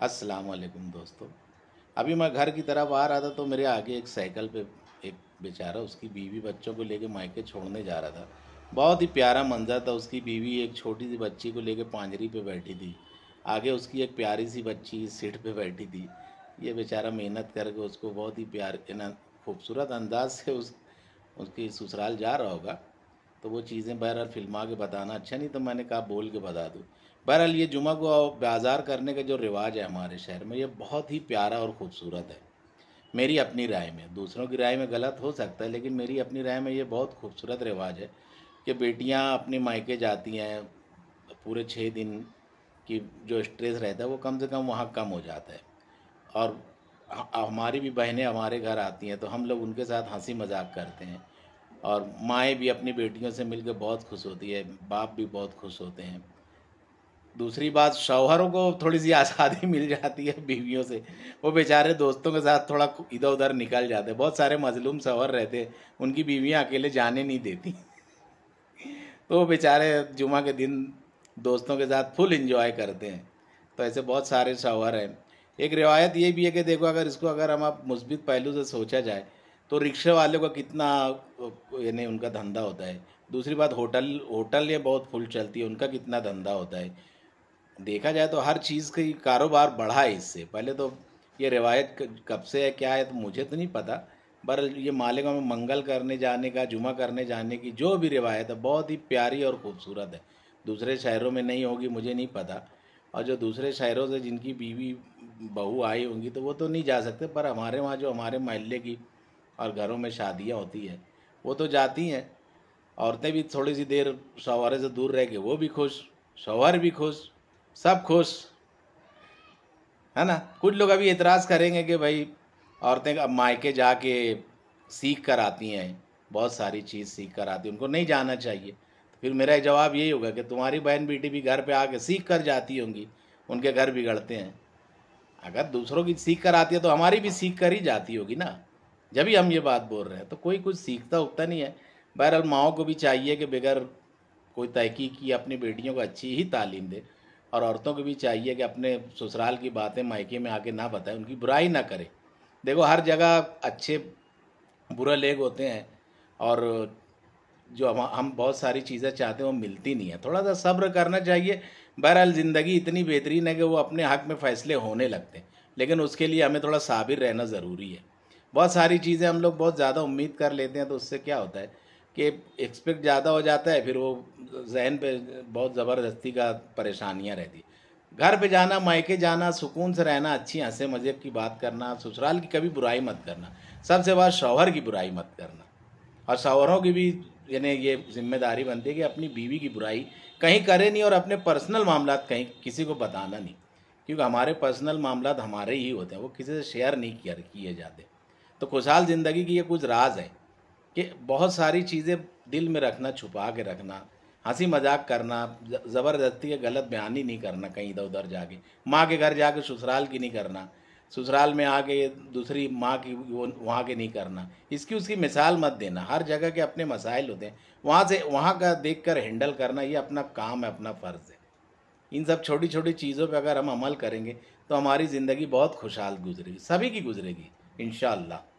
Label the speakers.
Speaker 1: अस्सलाम वालेकुम दोस्तों। अभी मैं घर की तरफ आ रहा था तो मेरे आगे एक साइकिल पे एक बेचारा उसकी बीवी बच्चों को लेके मायके छोड़ने जा रहा था। बहुत ही प्यारा मंजर था। उसकी बीवी एक छोटी सी बच्ची को लेके पांजरी पे बैठी थी। आगे उसकी एक प्यारी सी बच्ची सीट पे बैठी थी। ये बेचारा मेहनत करके उसको बहुत ही प्यार ना खूबसूरत अंदाज से उसकी ससुराल जा रहा होगा। तो वो चीज़ें बहरहाल फिल्मा के बताना अच्छा नहीं, तो मैंने कहा बोल के बता दूँ। बहरहाल ये जुमा को बाज़ार करने का जो रिवाज है हमारे शहर में, ये बहुत ही प्यारा और ख़ूबसूरत है। मेरी अपनी राय में, दूसरों की राय में गलत हो सकता है, लेकिन मेरी अपनी राय में ये बहुत खूबसूरत रिवाज है कि बेटियां अपने मायके जाती हैं। पूरे 6 दिन की जो स्ट्रेस रहता है वो कम से कम वहाँ कम हो जाता है। और हमारी भी बहनें हमारे घर आती हैं तो हम लोग उनके साथ हंसी मजाक करते हैं। और माएँ भी अपनी बेटियों से मिलकर बहुत खुश होती है, बाप भी बहुत खुश होते हैं। दूसरी बात, शौहरों को थोड़ी सी आज़ादी मिल जाती है बीवियों से। वो बेचारे दोस्तों के साथ थोड़ा इधर उधर निकल जाते हैं। बहुत सारे मजलूम शौहर रहते हैं, उनकी बीवियां अकेले जाने नहीं देती। तो वो बेचारे जुमा के दिन दोस्तों के साथ फुल एंजॉय करते हैं। तो ऐसे बहुत सारे शौहर हैं। एक रिवायत ये भी है कि देखो, अगर हम आप मुस्बित पहलू से सोचा जाए तो रिक्शे वाले का कितना यानी उनका धंधा होता है। दूसरी बात, होटल होटल ये बहुत फुल चलती है, उनका कितना धंधा होता है। देखा जाए तो हर चीज़ की कारोबार बढ़ा है इससे। पहले तो ये रिवायत कब से है क्या है तो मुझे तो नहीं पता। पर ये मालेगांव में मंगल करने जाने का, जुमा करने जाने की जो भी रिवायत है बहुत ही प्यारी और ख़ूबसूरत है। दूसरे शहरों में नहीं होगी मुझे नहीं पता। और जो दूसरे शहरों से जिनकी बीवी बहू आई होंगी तो वो तो नहीं जा सकते, पर हमारे वहाँ जो हमारे मोहल्ले की और घरों में शादियाँ होती हैं वो तो जाती हैं। औरतें भी थोड़ी सी देर शौहरे से दूर रह के वो भी खुश, शौहर भी खुश, सब खुश, है ना। कुछ लोग अभी एतराज़ करेंगे कि भाई औरतें अब मायके जाके सीख कर आती हैं, बहुत सारी चीज़ सीख कर आती हैं, उनको नहीं जाना चाहिए। तो फिर मेरा जवाब यही होगा कि तुम्हारी बहन बेटी भी घर पे आके सीख कर जाती होंगी, उनके घर बिगड़ते हैं। अगर दूसरों की सीख कर आती है तो हमारी भी सीख कर ही जाती होगी ना। जब भी हम ये बात बोल रहे हैं तो कोई कुछ सीखता उगता नहीं है। बहरहाल माओं को भी चाहिए कि बगैर कोई तहकीक की अपनी बेटियों को अच्छी ही तालीम दे। और औरतों को भी चाहिए कि अपने ससुराल की बातें मायके में आके ना बताएं, उनकी बुराई ना करें। देखो, हर जगह अच्छे बुरे लोग होते हैं और जो हम बहुत सारी चीज़ें चाहते हैं वो मिलती नहीं है। थोड़ा सा सब्र करना चाहिए। बहरहाल ज़िंदगी इतनी बेहतरीन है कि वो अपने हक़ में फ़ैसले होने लगते हैं, लेकिन उसके लिए हमें थोड़ा साबिर रहना ज़रूरी है। बहुत सारी चीज़ें हम लोग बहुत ज़्यादा उम्मीद कर लेते हैं तो उससे क्या होता है कि एक्सपेक्ट ज़्यादा हो जाता है, फिर वो जहन पे बहुत ज़बरदस्ती का परेशानियाँ रहती है। घर पे जाना, मायके जाना, सुकून से रहना, अच्छी हंसे मज़े की बात करना, ससुराल की कभी बुराई मत करना, सबसे बड़ा शौहर की बुराई मत करना। और शौहरों की भी यानी ये जिम्मेदारी बनती है कि अपनी बीवी की बुराई कहीं करे नहीं और अपने पर्सनल मामलात कहीं किसी को बताना नहीं, क्योंकि हमारे पर्सनल मामलात हमारे ही होते हैं, वो किसी से शेयर नहीं किए जाते। तो खुशहाल ज़िंदगी की ये कुछ राज है कि बहुत सारी चीज़ें दिल में रखना, छुपा के रखना, हंसी मजाक करना, ज़बरदस्ती के गलत बयानी नहीं करना, कहीं इधर उधर जाके माँ के घर जाके ससुराल की नहीं करना, ससुराल में आके दूसरी माँ की वो वहाँ के नहीं करना। इसकी उसकी मिसाल मत देना। हर जगह के अपने मसाइल होते हैं, वहाँ से वहाँ का देख कर हैंडल करना, ये अपना काम है, अपना फ़र्ज़ है। इन सब छोटी छोटी चीज़ों पर अगर हम अमल करेंगे तो हमारी ज़िंदगी बहुत खुशहाल गुजरेगी, सभी की गुजरेगी इंशाअल्लाह।